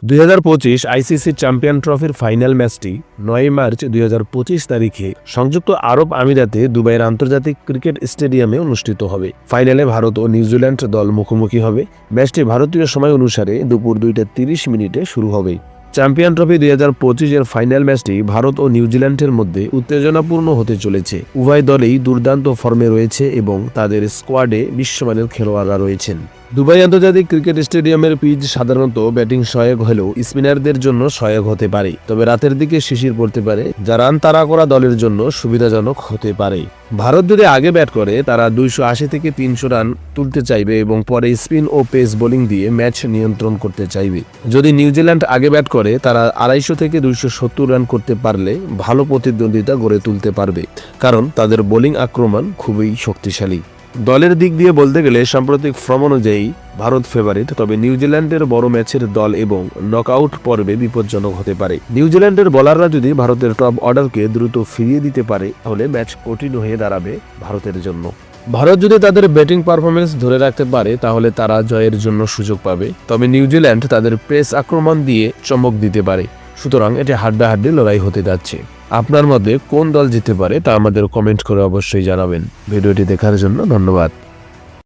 2025 ICC champion ট্রফির final ম্যাচটি 9 March 2025 তারিখে সংযুক্ত আরব আমিরাতে দুবাইয়ের আন্তর্জাতিক ক্রিকেট স্টেডিয়ামে অনুষ্ঠিত হবে। ফাইনালে ভারত ও নিউজিল্যান্ড দল মুখোমুখি হবে। ম্যাচটি ভারতীয় সময় অনুসারে দুপুর 2:30 শুরু হবে। চ্যাম্পিয়ন ট্রফি 2025 এর ফাইনাল ম্যাচটি ভারত ও নিউজিল্যান্ডের মধ্যে উত্তেজনাপূর্ণ হতে চলেছে। উভয় দলেই দুর্দান্ত ফর্মে রয়েছে এবং তাদের স্কোয়াডে বিশ্বমানের খেলোয়াড়রা রয়েছেন। দুবাই আন্তর্জাতিক ক্রিকেট স্টেডিয়ামের পিচ সাধারণত ব্যাটিং সহায়ক হলেও স্পিনারদের জন্য সহায়ক হতে পারে, তবে রাতের দিকে শিশির পড়তে পারে, যা রান তাড়া করা দলের জন্য সুবিধাজনক হতে পারে। ভারত যদি আগে ব্যাট করে তারা 280 থেকে 300 রান তুলতে চাইবে এবং পরে স্পিন ও পেস বোলিং দিয়ে ম্যাচ নিয়ন্ত্রণ করতে চাইবে। যদি নিউজিল্যান্ড আগে ব্যাট করে তারা 250 থেকে 270 রান করতে পারলে ভালো প্রতিদ্বন্দ্বিতা গড়ে তুলতে পারবে, কারণ তাদের বোলিং আক্রমণ খুবই শক্তিশালী। দলের দিক দিয়ে বলতে গেলে সাম্প্রতিক ফর্ম অনুযায়ী ভারত ফেভারিট, তবে নিউজিল্যান্ডের বড় ম্যাচের দল এবং নকআউট পর্বে বিপজ্জনক হতে পারে। নিউজিল্যান্ডের বোলাররা যদি ভারতের টপ অর্ডারকে দ্রুত ফিরিয়ে দিতে পারে তাহলে ম্যাচ কঠিন হয়ে দাঁড়াবে ভারতের জন্য। ভারত যদি তাদের ব্যাটিং পারফরমেন্স ধরে রাখতে পারে তাহলে তারা জয়ের জন্য সুযোগ পাবে, তবে নিউজিল্যান্ড তাদের পেস আক্রমণ দিয়ে চমক দিতে পারে। সুতরাং এটি হাড্ডাহাড্ডি লড়াই হতে যাচ্ছে। আপনার মধ্যে কোন দল জিততে পারে তা আমাদের কমেন্ট করে অবশ্যই জানাবেন। ভিডিওটি দেখার জন্য ধন্যবাদ।